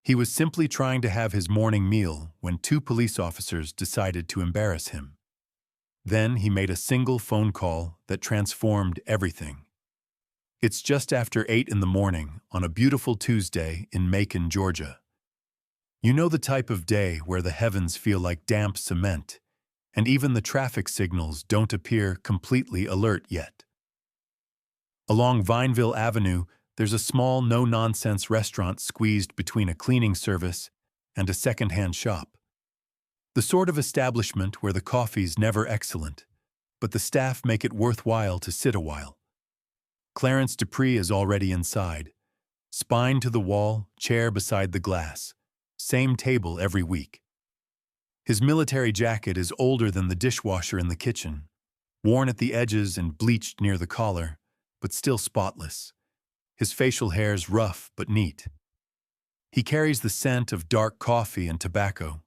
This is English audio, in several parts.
He was simply trying to have his morning meal when two police officers decided to embarrass him. Then he made a single phone call that transformed everything. It's just after 8 in the morning on a beautiful Tuesday in Macon, Georgia. You know the type of day where the heavens feel like damp cement, and even the traffic signals don't appear completely alert yet. Along Vineville Avenue, there's a small, no-nonsense restaurant squeezed between a cleaning service and a second-hand shop. The sort of establishment where the coffee's never excellent, but the staff make it worthwhile to sit a while. Clarence Dupree is already inside, spine to the wall, chair beside the glass, same table every week. His military jacket is older than the dishwasher in the kitchen, worn at the edges and bleached near the collar, but still spotless. His facial hair's rough but neat. He carries the scent of dark coffee and tobacco,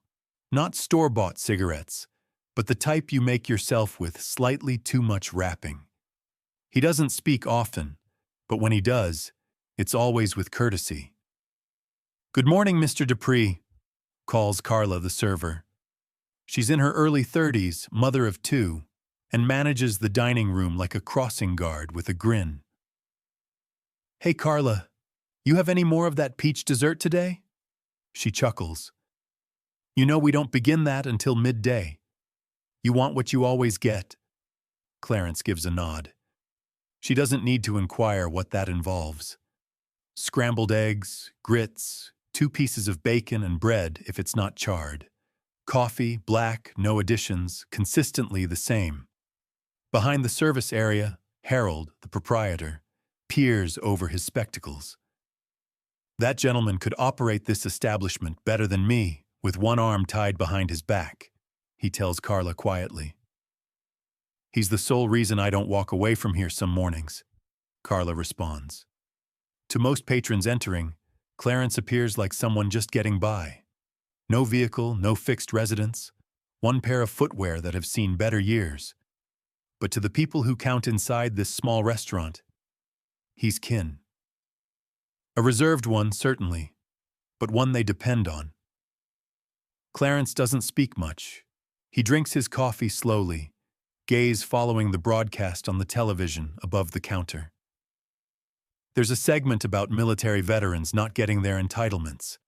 not store-bought cigarettes, but the type you make yourself with slightly too much wrapping. He doesn't speak often, but when he does, it's always with courtesy. "Good morning, Mr. Dupree," calls Carla, the server. She's in her early 30s, mother of two, and manages the dining room like a crossing guard with a grin. "Hey, Carla, you have any more of that peach dessert today?" She chuckles. "You know we don't begin that until midday. You want what you always get." Clarence gives a nod. She doesn't need to inquire what that involves. Scrambled eggs, grits, 2 pieces of bacon and bread if it's not charred. Coffee, black, no additions, consistently the same. Behind the service area, Harold, the proprietor, peers over his spectacles. "That gentleman could operate this establishment better than me, with one arm tied behind his back," he tells Carla quietly. "He's the sole reason I don't walk away from here some mornings," Carla responds. To most patrons entering, Clarence appears like someone just getting by. No vehicle, no fixed residence, one pair of footwear that have seen better years. But to the people who count inside this small restaurant, he's kin. A reserved one, certainly, but one they depend on. Clarence doesn't speak much. He drinks his coffee slowly, gaze following the broadcast on the television above the counter. There's a segment about military veterans not getting their entitlements.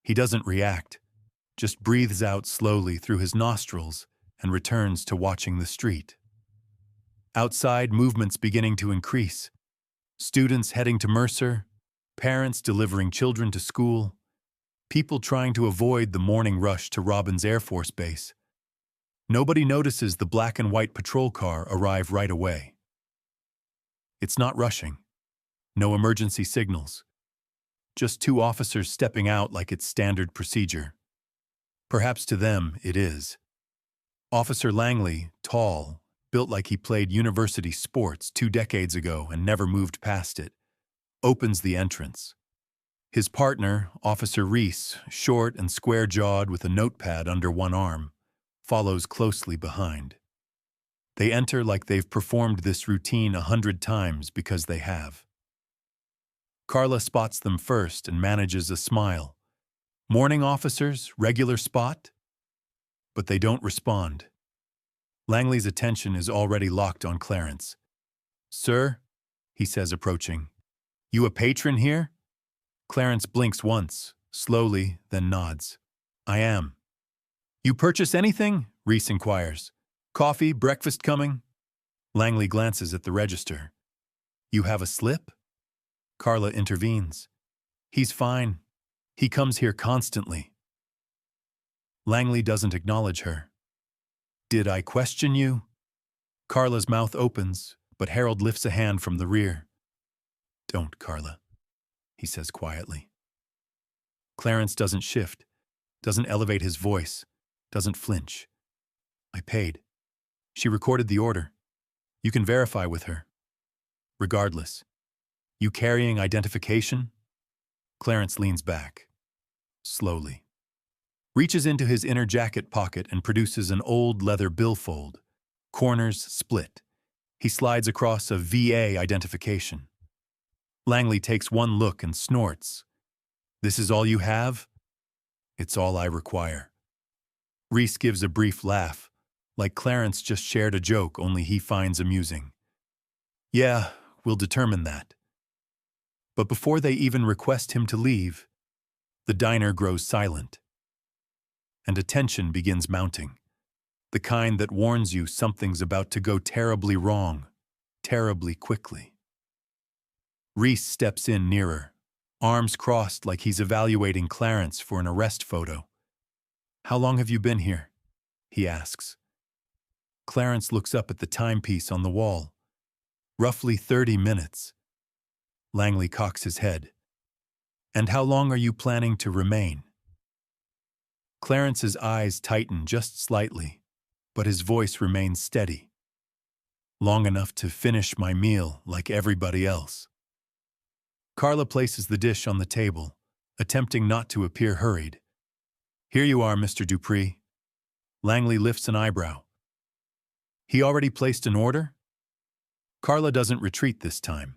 He doesn't react, just breathes out slowly through his nostrils and returns to watching the street. Outside, movement's beginning to increase. Students heading to Mercer, parents delivering children to school, people trying to avoid the morning rush to Robins Air Force Base. Nobody notices the black and white patrol car arrive right away. It's not rushing. No emergency signals. Just 2 officers stepping out like it's standard procedure. Perhaps to them it is. Officer Langley, tall, built like he played university sports 2 decades ago and never moved past it, opens the entrance. His partner, Officer Reese, short and square-jawed with a notepad under one arm, follows closely behind. They enter like they've performed this routine 100 times because they have. Carla spots them first and manages a smile. "Morning, officers, regular spot?" But they don't respond. Langley's attention is already locked on Clarence. "Sir," he says, approaching. "You a patron here?" Clarence blinks once, slowly, then nods. "I am." "You purchase anything?" Reese inquires. "Coffee, breakfast coming?" Langley glances at the register. "You have a slip?" Carla intervenes. "He's fine. He comes here constantly." Langley doesn't acknowledge her. "Did I question you?" Carla's mouth opens, but Harold lifts a hand from the rear. "Don't, Carla," he says quietly. Clarence doesn't shift, doesn't elevate his voice, doesn't flinch. "I paid. She recorded the order. You can verify with her. Regardless. You carrying identification?" Clarence leans back, slowly. Reaches into his inner jacket pocket and produces an old leather billfold, corners split. He slides across a VA identification. Langley takes one look and snorts. This is all you have? It's all I require. Reese gives a brief laugh, like Clarence just shared a joke only he finds amusing. Yeah, we'll determine that. But before they even request him to leave, the diner grows silent, and a tension begins mounting, the kind that warns you something's about to go terribly wrong, terribly quickly. Reese steps in nearer, arms crossed like he's evaluating Clarence for an arrest photo. How long have you been here? He asks. Clarence looks up at the timepiece on the wall. Roughly 30 minutes. Langley cocks his head. And how long are you planning to remain? Clarence's eyes tighten just slightly, but his voice remains steady. Long enough to finish my meal like everybody else. Carla places the dish on the table, attempting not to appear hurried. Here you are, Mr. Dupree. Langley lifts an eyebrow. He already placed an order? Carla doesn't retreat this time.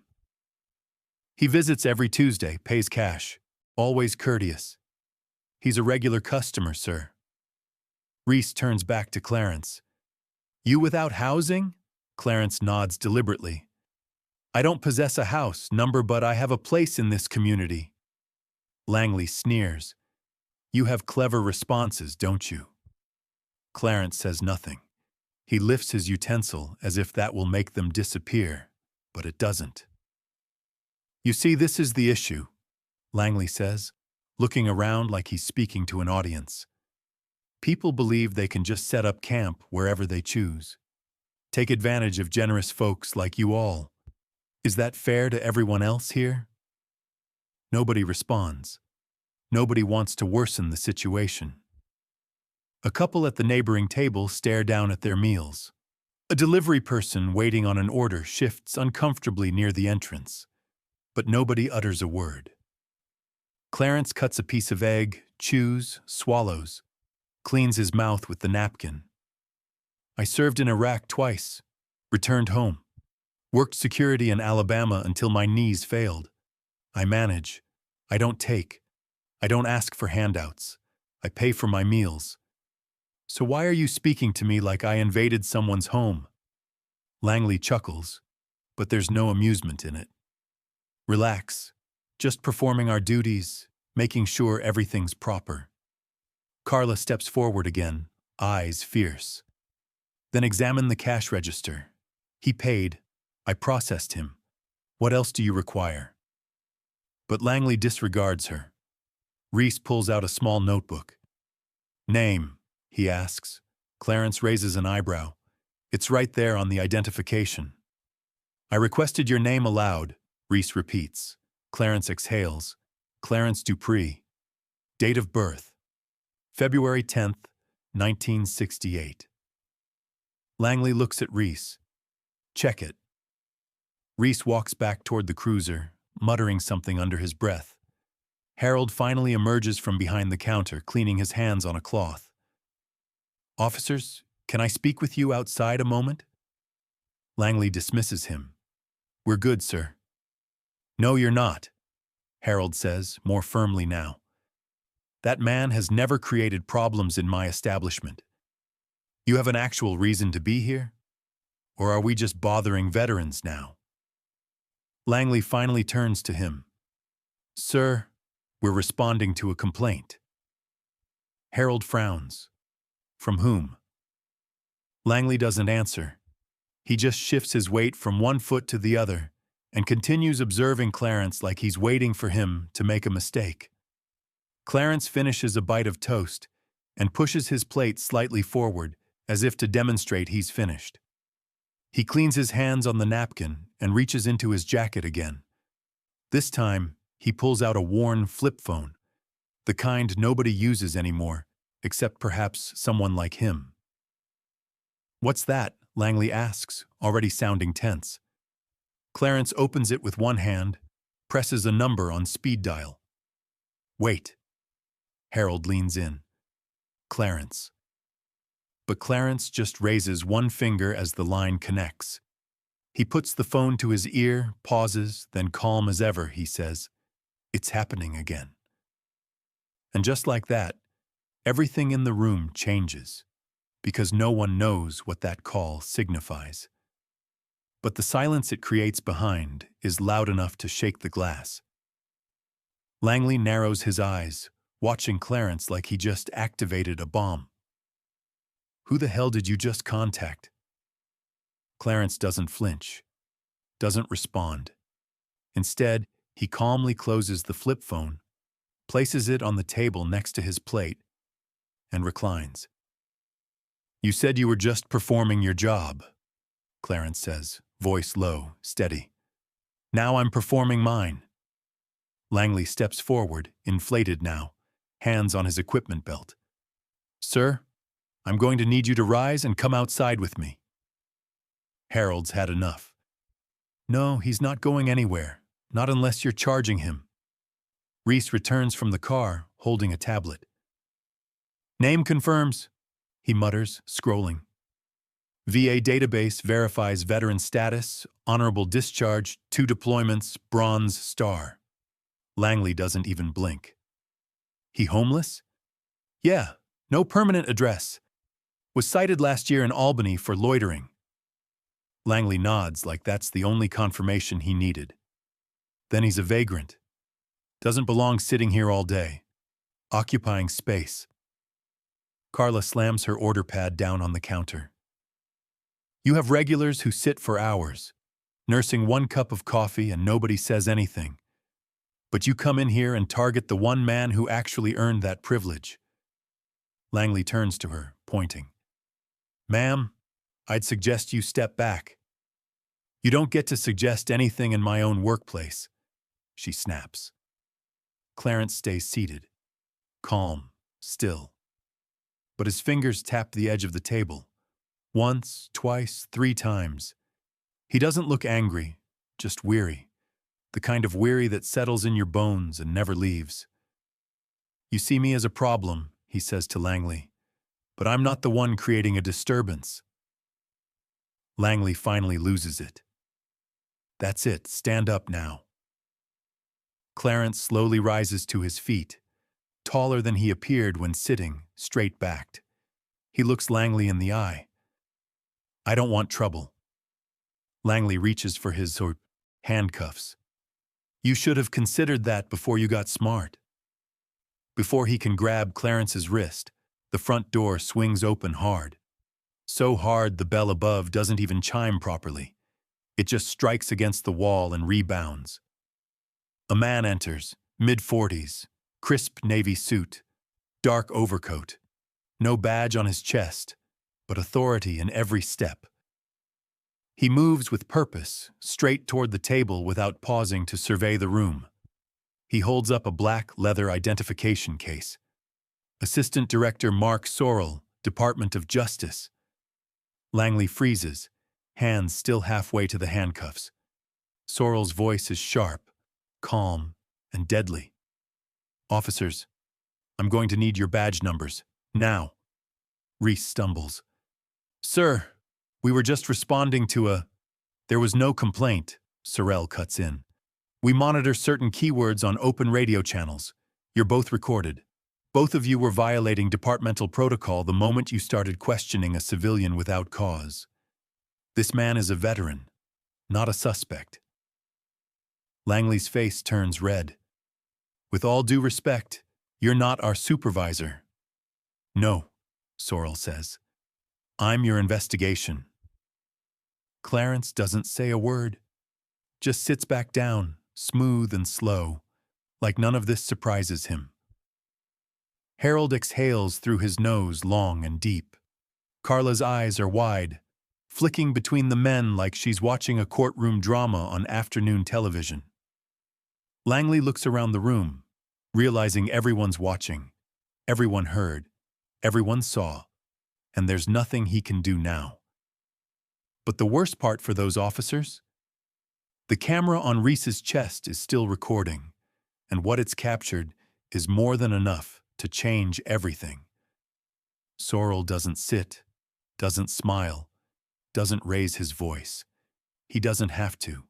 He visits every Tuesday, pays cash, always courteous. He's a regular customer, sir. Reese turns back to Clarence. You without housing? Clarence nods deliberately. I don't possess a house number, but I have a place in this community. Langley sneers. You have clever responses, don't you? Clarence says nothing. He lifts his utensil as if that will make them disappear, but it doesn't. You see, this is the issue, Langley says, looking around like he's speaking to an audience. People believe they can just set up camp wherever they choose. Take advantage of generous folks like you all. Is that fair to everyone else here? Nobody responds. Nobody wants to worsen the situation. A couple at the neighboring table stare down at their meals. A delivery person waiting on an order shifts uncomfortably near the entrance, but nobody utters a word. Clarence cuts a piece of egg, chews, swallows, cleans his mouth with the napkin. I served in Iraq twice, returned home, worked security in Alabama until my knees failed. I manage. I don't take. I don't ask for handouts. I pay for my meals. So why are you speaking to me like I invaded someone's home? Langley chuckles, but there's no amusement in it. Relax. Just performing our duties, making sure everything's proper. Carla steps forward again, eyes fierce. Then examine the cash register. He paid. I processed him. What else do you require? But Langley disregards her. Reese pulls out a small notebook. Name, he asks. Clarence raises an eyebrow. It's right there on the identification. I requested your name aloud, Reese repeats. Clarence exhales. Clarence Dupree. Date of birth. February 10th, 1968. Langley looks at Reese. Check it. Reese walks back toward the cruiser, muttering something under his breath. Harold finally emerges from behind the counter, cleaning his hands on a cloth. Officers, can I speak with you outside a moment? Langley dismisses him. We're good, sir. No, you're not, Harold says, more firmly now. That man has never created problems in my establishment. You have an actual reason to be here? Or are we just bothering veterans now? Langley finally turns to him. Sir, we're responding to a complaint. Harold frowns. From whom? Langley doesn't answer. He just shifts his weight from one foot to the other and continues observing Clarence like he's waiting for him to make a mistake. Clarence finishes a bite of toast and pushes his plate slightly forward as if to demonstrate he's finished. He cleans his hands on the napkin and reaches into his jacket again. This time, he pulls out a worn flip phone, the kind nobody uses anymore, except perhaps someone like him. What's that? Langley asks, already sounding tense. Clarence opens it with one hand, presses a number on speed dial. Wait. Harold leans in. Clarence. But Clarence just raises one finger as the line connects. He puts the phone to his ear, pauses, then calm as ever, he says, It's happening again. And just like that, everything in the room changes, because no one knows what that call signifies. But the silence it creates behind is loud enough to shake the glass. Langley narrows his eyes, watching Clarence like he just activated a bomb. "Who the hell did you just contact?" Clarence doesn't flinch, doesn't respond. Instead, he calmly closes the flip phone, places it on the table next to his plate, and reclines. "You said you were just performing your job," Clarence says, voice low, steady. "Now I'm performing mine." Langley steps forward, inflated now, hands on his equipment belt. "Sir, I'm going to need you to rise and come outside with me." Harold's had enough. "No, he's not going anywhere, not unless you're charging him." Reese returns from the car, holding a tablet. "Name confirms," he mutters, scrolling. "VA database verifies veteran status, honorable discharge, 2 deployments, bronze star." Langley doesn't even blink. "He homeless?" "Yeah, no permanent address. Was cited last year in Albany for loitering." Langley nods like that's the only confirmation he needed. "Then he's a vagrant. Doesn't belong sitting here all day. Occupying space." Carla slams her order pad down on the counter. "You have regulars who sit for hours, nursing 1 cup of coffee and nobody says anything. But you come in here and target the one man who actually earned that privilege." Langley turns to her, pointing. "Ma'am, I'd suggest you step back." "You don't get to suggest anything in my own workplace," she snaps. Clarence stays seated, calm, still. But his fingers tap the edge of the table. Once, twice, 3 times. He doesn't look angry, just weary. The kind of weary that settles in your bones and never leaves. "You see me as a problem," he says to Langley, "but I'm not the one creating a disturbance." Langley finally loses it. "That's it, stand up now." Clarence slowly rises to his feet, taller than he appeared when sitting, straight-backed. He looks Langley in the eye. "I don't want trouble." Langley reaches for his handcuffs. "You should have considered that before you got smart." Before he can grab Clarence's wrist, the front door swings open hard. So hard the bell above doesn't even chime properly. It just strikes against the wall and rebounds. A man enters, mid-40s, crisp navy suit, dark overcoat, no badge on his chest, but authority in every step. He moves with purpose, straight toward the table without pausing to survey the room. He holds up a black leather identification case. "Assistant Director Mark Sorrell, Department of Justice." Langley freezes, hands still halfway to the handcuffs. Sorrell's voice is sharp, calm, and deadly. "Officers, I'm going to need your badge numbers, now." Reese stumbles. "Sir, we were just responding to a—" "There was no complaint," Sorrell cuts in. "We monitor certain keywords on open radio channels. You're both recorded. Both of you were violating departmental protocol the moment you started questioning a civilian without cause. This man is a veteran, not a suspect." Langley's face turns red. "With all due respect, you're not our supervisor." "No," Sorrell says. "I'm your investigation." Clarence doesn't say a word, just sits back down, smooth and slow, like none of this surprises him. Harold exhales through his nose long and deep. Carla's eyes are wide, flicking between the men like she's watching a courtroom drama on afternoon television. Langley looks around the room, realizing everyone's watching, everyone heard, everyone saw, and there's nothing he can do now. But the worst part for those officers? The camera on Reese's chest is still recording, and what it's captured is more than enough to change everything. Sorrell doesn't sit, doesn't smile, doesn't raise his voice. He doesn't have to.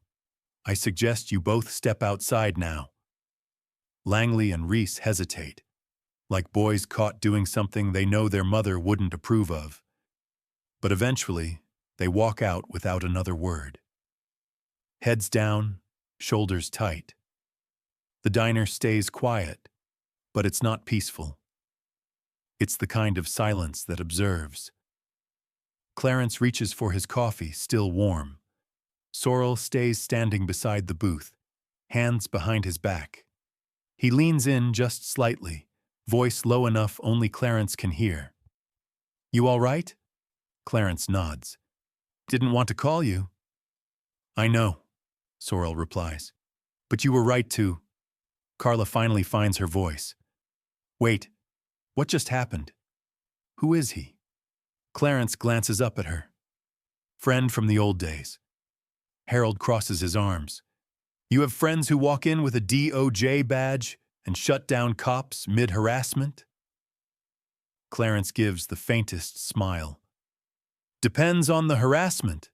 "I suggest you both step outside now." Langley and Reese hesitate. like boys caught doing something they know their mother wouldn't approve of. But eventually, they walk out without another word. Heads down, shoulders tight. The diner stays quiet, but it's not peaceful. It's the kind of silence that observes. Clarence reaches for his coffee, still warm. Sorrel stays standing beside the booth, hands behind his back. He leans in just slightly, voice low enough only Clarence can hear. "You all right?" Clarence nods. "Didn't want to call you." "I know," Sorrel replies. "But you were right to." Carla finally finds her voice. "Wait, what just happened? Who is he?" Clarence glances up at her. "Friend from the old days." Harold crosses his arms. "You have friends who walk in with a DOJ badge and shut down cops mid-harassment?" Clarence gives the faintest smile. "Depends on the harassment."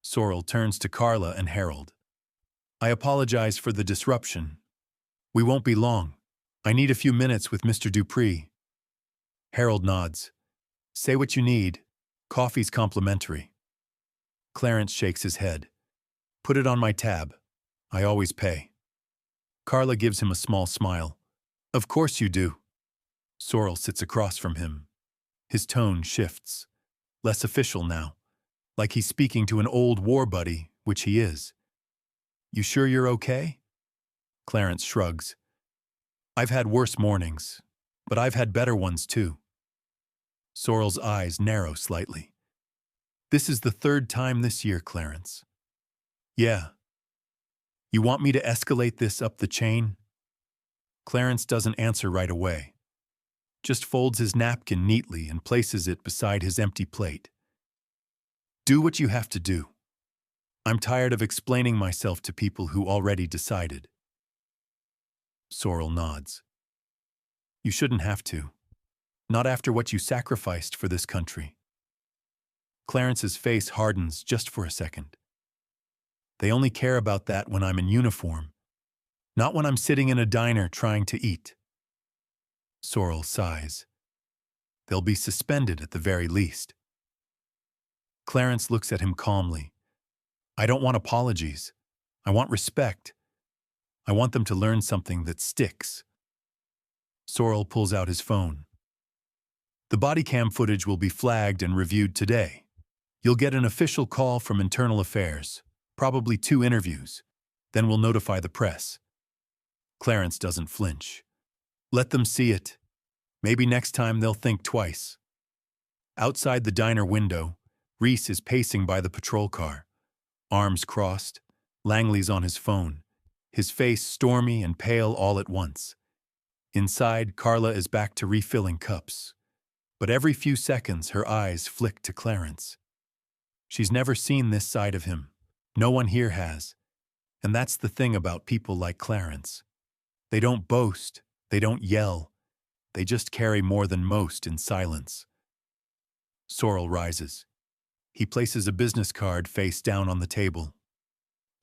Sorrel turns to Carla and Harold. "I apologize for the disruption. We won't be long. I need a few minutes with Mr. Dupree." Harold nods. "Say what you need. Coffee's complimentary." Clarence shakes his head. "Put it on my tab. I always pay." Carla gives him a small smile. "Of course you do." Sorrel sits across from him. His tone shifts. Less official now, like he's speaking to an old war buddy, which he is. "You sure you're okay?" Clarence shrugs. "I've had worse mornings, but I've had better ones too." Sorrel's eyes narrow slightly. "This is the third time this year, Clarence." "Yeah. You want me to escalate this up the chain?" Clarence doesn't answer right away. Just folds his napkin neatly and places it beside his empty plate. "Do what you have to do. I'm tired of explaining myself to people who already decided." Sorrel nods. "You shouldn't have to. Not after what you sacrificed for this country." Clarence's face hardens just for a second. "They only care about that when I'm in uniform, not when I'm sitting in a diner trying to eat." Sorrel sighs. "They'll be suspended at the very least." Clarence looks at him calmly. "I don't want apologies. I want respect. I want them to learn something that sticks." Sorrel pulls out his phone. "The body cam footage will be flagged and reviewed today. You'll get an official call from Internal Affairs, probably 2 interviews. Then we'll notify the press." Clarence doesn't flinch. "Let them see it. Maybe next time they'll think twice." Outside the diner window, Reese is pacing by the patrol car. Arms crossed, Langley's on his phone, his face stormy and pale all at once. Inside, Carla is back to refilling cups. But every few seconds, her eyes flick to Clarence. She's never seen this side of him. No one here has. And that's the thing about people like Clarence. They don't boast, they don't yell. They just carry more than most in silence. Sorrel rises. He places a business card face down on the table.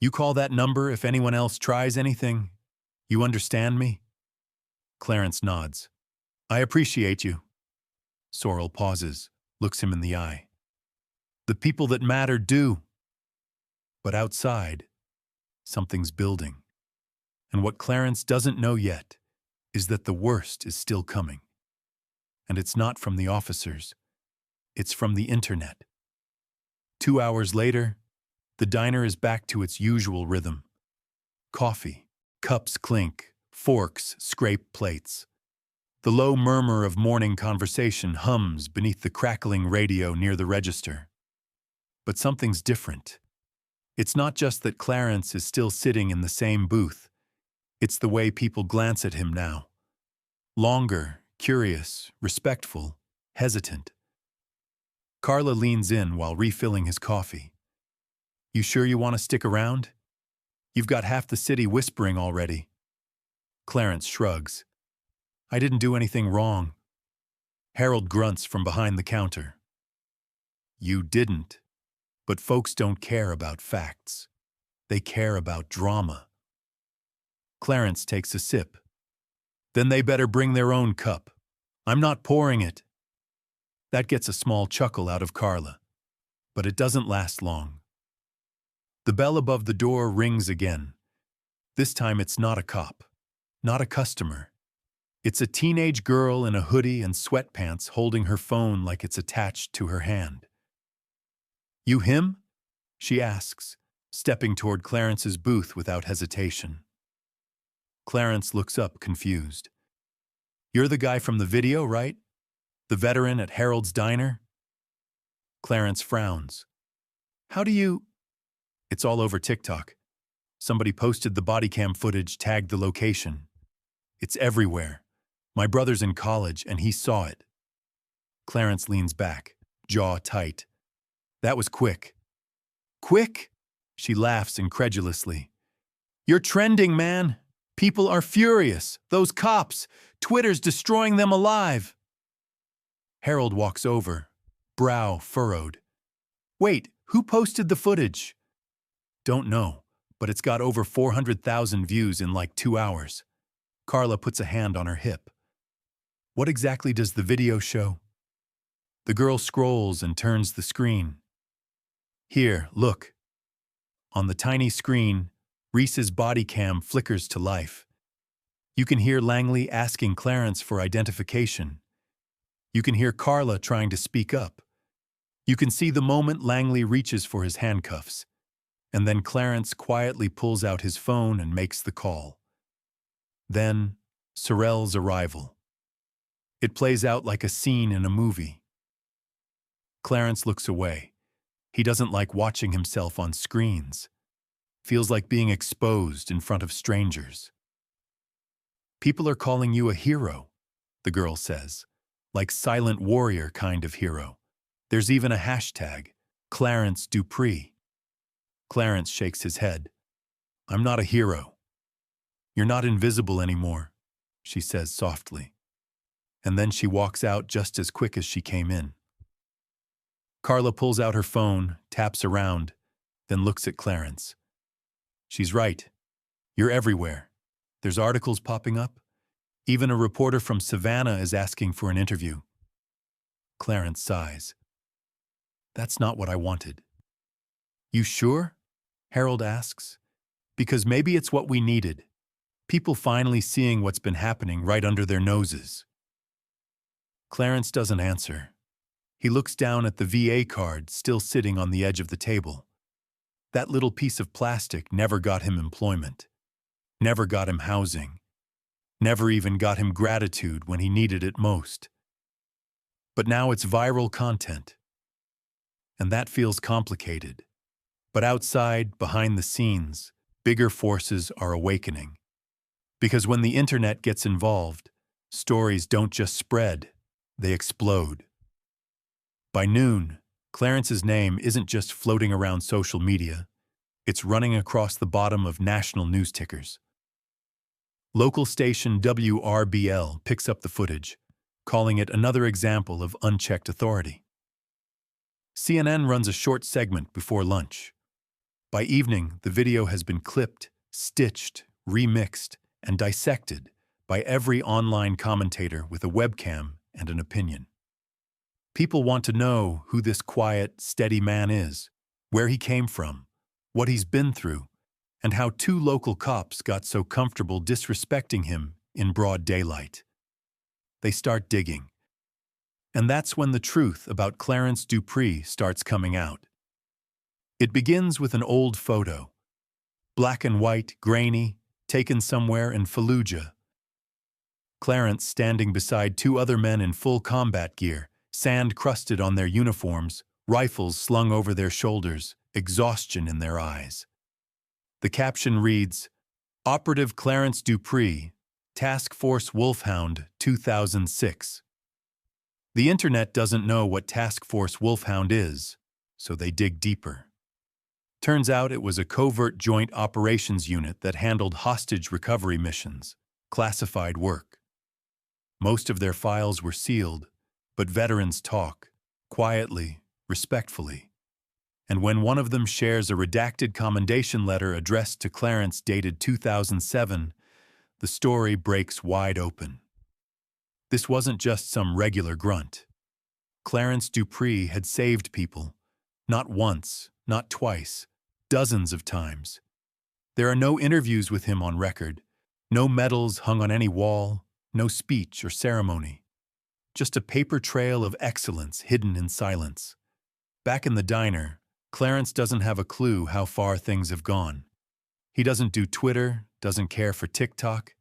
"You call that number if anyone else tries anything? You understand me?" Clarence nods. "I appreciate you." Sorrel pauses, looks him in the eye. "The people that matter do." But outside, something's building. And what Clarence doesn't know yet is that the worst is still coming. And it's not from the officers. It's from the internet. 2 hours later, the diner is back to its usual rhythm. Coffee, cups clink, forks scrape plates. The low murmur of morning conversation hums beneath the crackling radio near the register. But something's different. It's not just that Clarence is still sitting in the same booth. It's the way people glance at him now. Longer, curious, respectful, hesitant. Carla leans in while refilling his coffee. "You sure you want to stick around? You've got half the city whispering already." Clarence shrugs. "I didn't do anything wrong." Harold grunts from behind the counter. "You didn't. But folks don't care about facts. They care about drama." Clarence takes a sip. Then they better bring their own cup. I'm not pouring it. That gets a small chuckle out of Carla, but it doesn't last long. The bell above the door rings again. This time it's not a cop, not a customer. It's a teenage girl in a hoodie and sweatpants holding her phone like it's attached to her hand. "You him?" she asks, stepping toward Clarence's booth without hesitation. Clarence looks up, confused. "You're the guy from the video, right? The veteran at Harold's Diner?" Clarence frowns. "How do you—" "It's all over TikTok. Somebody posted the body cam footage, tagged the location. It's everywhere. My brother's in college, and he saw it." Clarence leans back, jaw tight. "That was quick." "Quick?" She laughs incredulously. "You're trending, man. People are furious. Those cops. Twitter's destroying them alive." Harold walks over, brow furrowed. "Wait, who posted the footage?" "Don't know, but it's got over 400,000 views in like 2 hours. Carla puts a hand on her hip. "What exactly does the video show?" The girl scrolls and turns the screen. "Here, look." On the tiny screen, Reese's body cam flickers to life. You can hear Langley asking Clarence for identification. You can hear Carla trying to speak up. You can see the moment Langley reaches for his handcuffs, and then Clarence quietly pulls out his phone and makes the call. Then, Sorrell's arrival. It plays out like a scene in a movie. Clarence looks away. He doesn't like watching himself on screens. Feels like being exposed in front of strangers. "People are calling you a hero," the girl says, like silent warrior kind of hero. There's even a hashtag, Clarence Dupree. Clarence shakes his head. "I'm not a hero." "You're not invisible anymore," she says softly. And then she walks out just as quick as she came in. Carla pulls out her phone, taps around, then looks at Clarence. "She's right. You're everywhere. There's articles popping up. Even a reporter from Savannah is asking for an interview." Clarence sighs. "That's not what I wanted." "You sure?" Harold asks. "Because maybe it's what we needed. People finally seeing what's been happening right under their noses." Clarence doesn't answer. He looks down at the VA card still sitting on the edge of the table. That little piece of plastic never got him employment, never got him housing, never even got him gratitude when he needed it most. But now it's viral content. And that feels complicated. But outside, behind the scenes, bigger forces are awakening. Because when the internet gets involved, stories don't just spread, they explode. By noon, Clarence's name isn't just floating around social media, it's running across the bottom of national news tickers. Local station WRBL picks up the footage, calling it another example of unchecked authority. CNN runs a short segment before lunch. By evening, the video has been clipped, stitched, remixed, and dissected by every online commentator with a webcam and an opinion. People want to know who this quiet, steady man is, where he came from, what he's been through, and how 2 local cops got so comfortable disrespecting him in broad daylight. They start digging. And that's when the truth about Clarence Dupree starts coming out. It begins with an old photo. Black and white, grainy, taken somewhere in Fallujah. Clarence standing beside 2 other men in full combat gear, sand crusted on their uniforms, rifles slung over their shoulders, exhaustion in their eyes. The caption reads, "Operative Clarence Dupree, Task Force Wolfhound 2006. The internet doesn't know what Task Force Wolfhound is, so they dig deeper. Turns out it was a covert joint operations unit that handled hostage recovery missions, classified work. Most of their files were sealed, but veterans talk, quietly, respectfully. And when one of them shares a redacted commendation letter addressed to Clarence dated 2007, the story breaks wide open. This wasn't just some regular grunt. Clarence Dupree had saved people. Not once, not twice, dozens of times. There are no interviews with him on record, no medals hung on any wall, no speech or ceremony. Just a paper trail of excellence hidden in silence. Back in the diner, Clarence doesn't have a clue how far things have gone. He doesn't do Twitter, doesn't care for TikTok.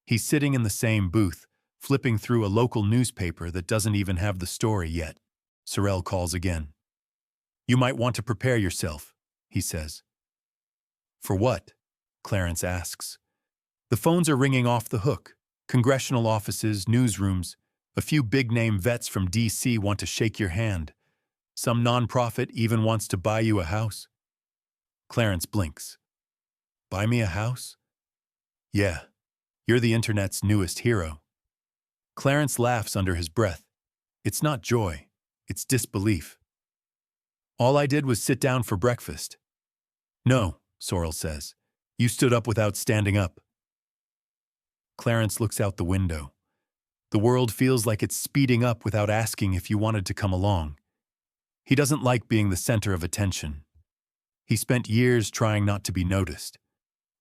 He's sitting in the same booth, flipping through a local newspaper that doesn't even have the story yet. Sorrell calls again. "You might want to prepare yourself," he says. "For what?" Clarence asks. The phones are ringing off the hook. Congressional offices, newsrooms. A few big-name vets from D.C. want to shake your hand. Some nonprofit even wants to buy you a house. Clarence blinks. Buy me a house? Yeah, you're the internet's newest hero. Clarence laughs under his breath. It's not joy, it's disbelief. All I did was sit down for breakfast. No, Sorrell says. You stood up without standing up. Clarence looks out the window. The world feels like it's speeding up without asking if you wanted to come along. He doesn't like being the center of attention. He spent years trying not to be noticed.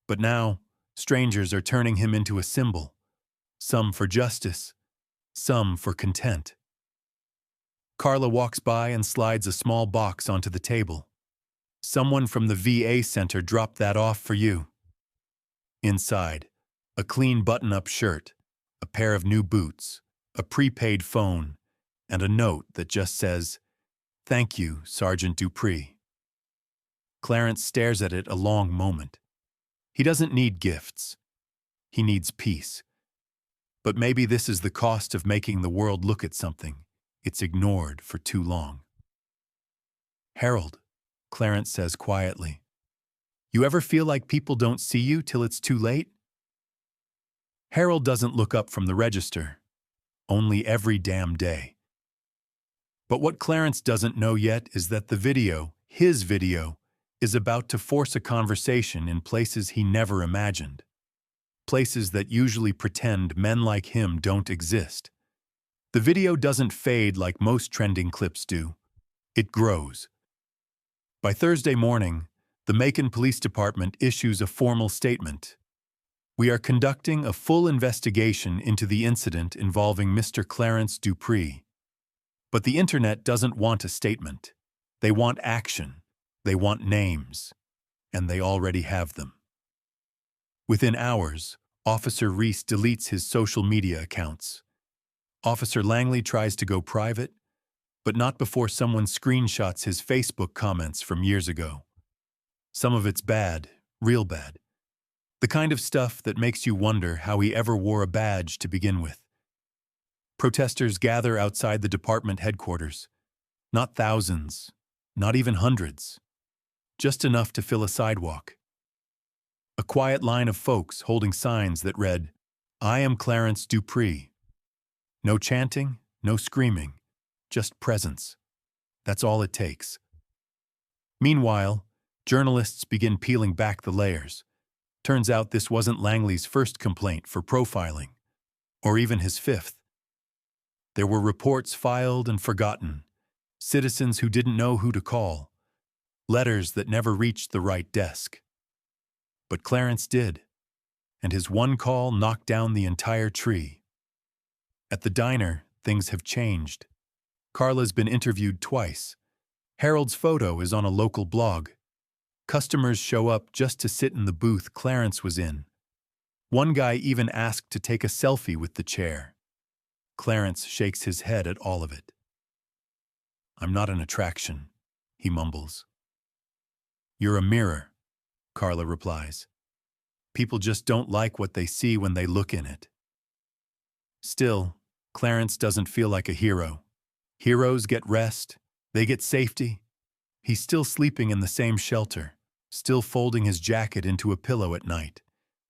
But now, strangers are turning him into a symbol. Some for justice, some for content. Carla walks by and slides a small box onto the table. Someone from the VA center dropped that off for you. Inside, a clean button-up shirt, a pair of new boots, a prepaid phone, and a note that just says, "Thank you, Sergeant Dupree." Clarence stares at it a long moment. He doesn't need gifts. He needs peace. But maybe this is the cost of making the world look at something it's ignored for too long. "Harold," Clarence says quietly, "you ever feel like people don't see you till it's too late?" Harold doesn't look up from the register. Only every damn day. But what Clarence doesn't know yet is that the video, his video, is about to force a conversation in places he never imagined. Places that usually pretend men like him don't exist. The video doesn't fade like most trending clips do. It grows. By Thursday morning, the Macon Police Department issues a formal statement. "We are conducting a full investigation into the incident involving Mr. Clarence Dupree." But the internet doesn't want a statement. They want action. They want names. And they already have them. Within hours, Officer Reese deletes his social media accounts. Officer Langley tries to go private, but not before someone screenshots his Facebook comments from years ago. Some of it's bad, real bad. The kind of stuff that makes you wonder how he ever wore a badge to begin with. Protesters gather outside the department headquarters. Not thousands, not even hundreds. Just enough to fill a sidewalk. A quiet line of folks holding signs that read, "I am Clarence Dupree." No chanting, no screaming, just presence. That's all it takes. Meanwhile, journalists begin peeling back the layers. Turns out this wasn't Langley's first complaint for profiling, or even his fifth. There were reports filed and forgotten, citizens who didn't know who to call, letters that never reached the right desk. But Clarence did, and his one call knocked down the entire tree. At the diner, things have changed. Carla's been interviewed twice. Harold's photo is on a local blog. Customers show up just to sit in the booth Clarence was in. One guy even asked to take a selfie with the chair. Clarence shakes his head at all of it. "I'm not an attraction," he mumbles. "You're a mirror," Carla replies. "People just don't like what they see when they look in it." Still, Clarence doesn't feel like a hero. Heroes get rest, they get safety. He's still sleeping in the same shelter, still folding his jacket into a pillow at night,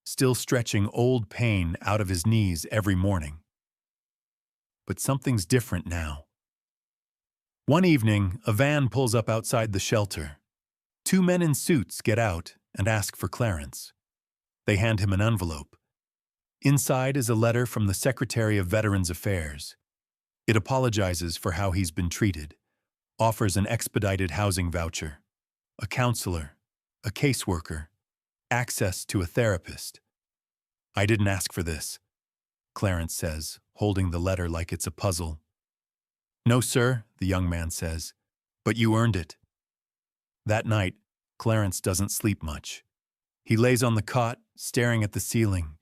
still stretching old pain out of his knees every morning. But something's different now. One evening, a van pulls up outside the shelter. Two men in suits get out and ask for Clarence. They hand him an envelope. Inside is a letter from the Secretary of Veterans Affairs. It apologizes for how he's been treated, offers an expedited housing voucher, a counselor, a caseworker, access to a therapist. "I didn't ask for this," Clarence says, holding the letter like it's a puzzle. "No, sir," the young man says, "but you earned it." That night, Clarence doesn't sleep much. He lays on the cot, staring at the ceiling,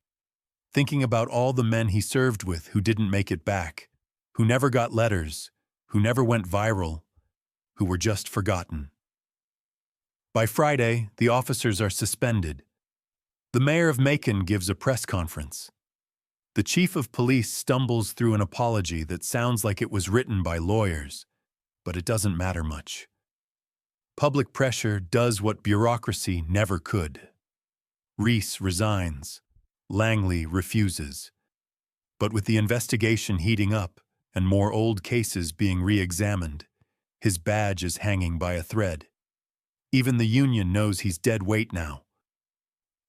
thinking about all the men he served with who didn't make it back, who never got letters, who never went viral, who were just forgotten. By Friday, the officers are suspended. The mayor of Macon gives a press conference. The chief of police stumbles through an apology that sounds like it was written by lawyers, but it doesn't matter much. Public pressure does what bureaucracy never could. Reese resigns. Langley refuses. But with the investigation heating up and more old cases being re-examined, his badge is hanging by a thread. Even the union knows he's dead weight now.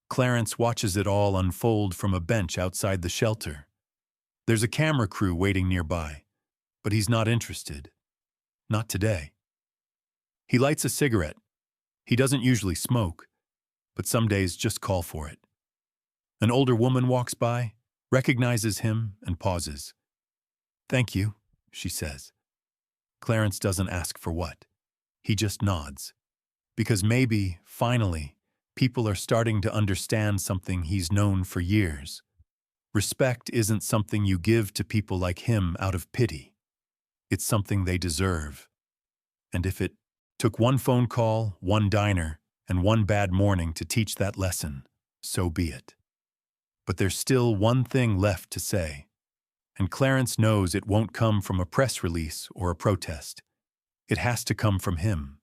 Clarence watches it all unfold from a bench outside the shelter. There's a camera crew waiting nearby, but he's not interested. Not today. He lights a cigarette. He doesn't usually smoke, but some days just call for it. An older woman walks by, recognizes him, and pauses. "Thank you," she says. Clarence doesn't ask for what. He just nods. Because maybe, finally, people are starting to understand something he's known for years. Respect isn't something you give to people like him out of pity. It's something they deserve. And if it took one phone call, one diner, and one bad morning to teach that lesson, so be it. But there's still one thing left to say, and Clarence knows it won't come from a press release or a protest. It has to come from him.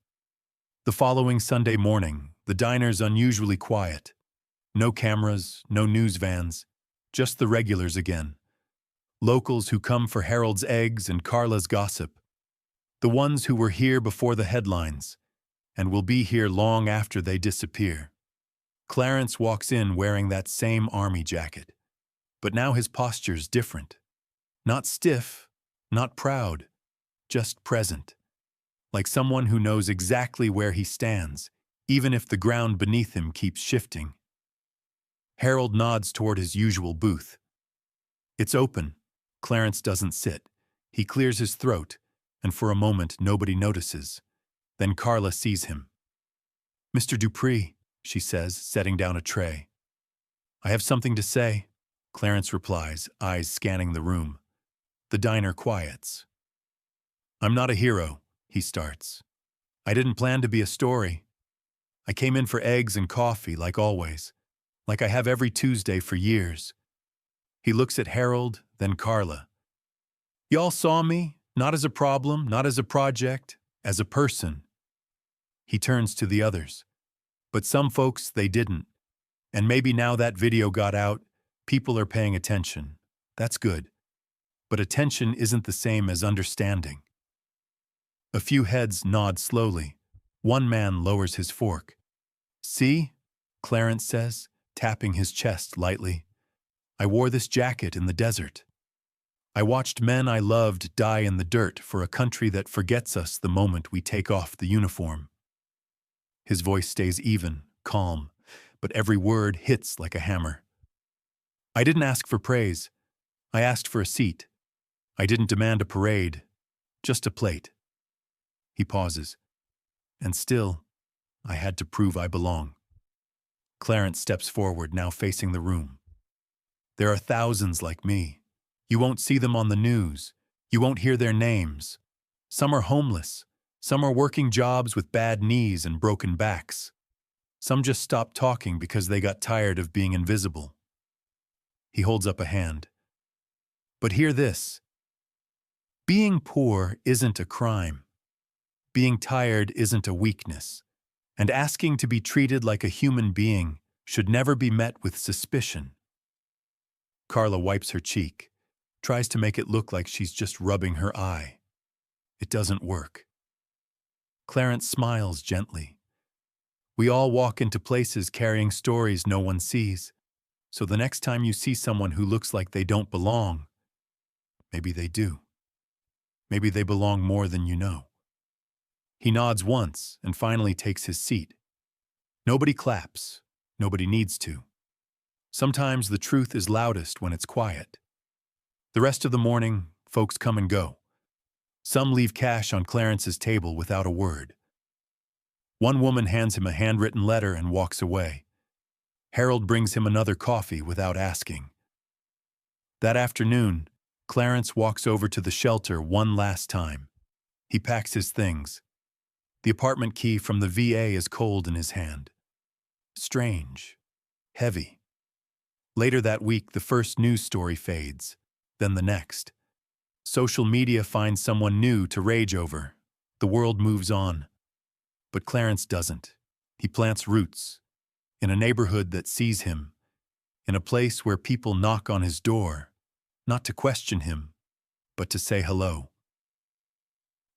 The following Sunday morning, the diner's unusually quiet. No cameras, no news vans, just the regulars again. Locals who come for Harold's eggs and Carla's gossip. The ones who were here before the headlines, and will be here long after they disappear. Clarence walks in wearing that same army jacket, but now his posture's different. Not stiff, not proud, just present. Like someone who knows exactly where he stands, even if the ground beneath him keeps shifting. Harold nods toward his usual booth. It's open. Clarence doesn't sit. He clears his throat, and for a moment nobody notices. Then Carla sees him. "Mr. Dupree," she says, setting down a tray. "I have something to say," Clarence replies, eyes scanning the room. The diner quiets. "I'm not a hero," he starts. "I didn't plan to be a story. I came in for eggs and coffee, like always, like I have every Tuesday for years." He looks at Harold, then Carla. "Y'all saw me, not as a problem, not as a project, as a person." He turns to the others. But some folks, they didn't. And maybe now that video got out, people are paying attention. That's good. But attention isn't the same as understanding. A few heads nod slowly. One man lowers his fork. "See?" Clarence says, tapping his chest lightly. "I wore this jacket in the desert. I watched men I loved die in the dirt for a country that forgets us the moment we take off the uniform." His voice stays even, calm, but every word hits like a hammer. "I didn't ask for praise. I asked for a seat. I didn't demand a parade, just a plate." He pauses. "And still, I had to prove I belong." Clarence steps forward, now facing the room. "There are thousands like me. You won't see them on the news. You won't hear their names. Some are homeless. Some are working jobs with bad knees and broken backs. Some just stopped talking because they got tired of being invisible." He holds up a hand. "But hear this. Being poor isn't a crime. Being tired isn't a weakness. And asking to be treated like a human being should never be met with suspicion." Carla wipes her cheek, tries to make it look like she's just rubbing her eye. It doesn't work. Clarence smiles gently. "We all walk into places carrying stories no one sees. So the next time you see someone who looks like they don't belong, maybe they do. Maybe they belong more than you know. He nods once and finally takes his seat. Nobody claps. Nobody needs to. Sometimes the truth is loudest when it's quiet. The rest of the morning, folks come and go. Some leave cash on Clarence's table without a word. One woman hands him a handwritten letter and walks away. Harold brings him another coffee without asking. That afternoon, Clarence walks over to the shelter one last time. He packs his things. The apartment key from the VA is cold in his hand. Strange. Heavy. Later that week, the first news story fades. Then the next. Social media finds someone new to rage over. The world moves on. But Clarence doesn't. He plants roots. In a neighborhood that sees him. In a place where people knock on his door. Not to question him, but to say hello.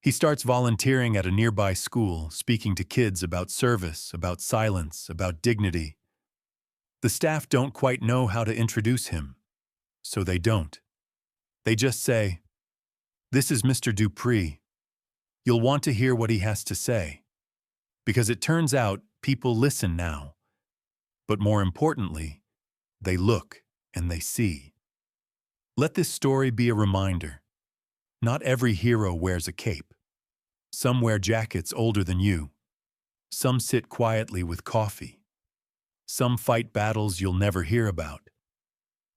He starts volunteering at a nearby school, speaking to kids about service, about silence, about dignity. The staff don't quite know how to introduce him, so they don't. They just say, "This is Mr. Dupree. You'll want to hear what he has to say." Because it turns out people listen now. But more importantly, they look and they see. Let this story be a reminder. Not every hero wears a cape. Some wear jackets older than you. Some sit quietly with coffee. Some fight battles you'll never hear about.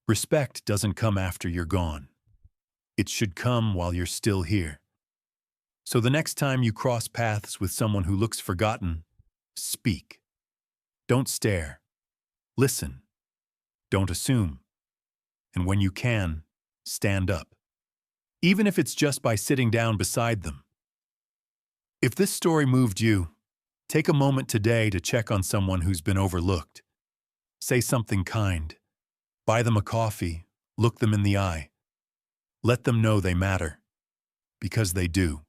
Respect doesn't come after you're gone. It should come while you're still here. So the next time you cross paths with someone who looks forgotten, speak. Don't stare. Listen. Don't assume. And when you can, stand up. Even if it's just by sitting down beside them. If this story moved you, take a moment today to check on someone who's been overlooked. Say something kind. Buy them a coffee. Look them in the eye. Let them know they matter. Because they do.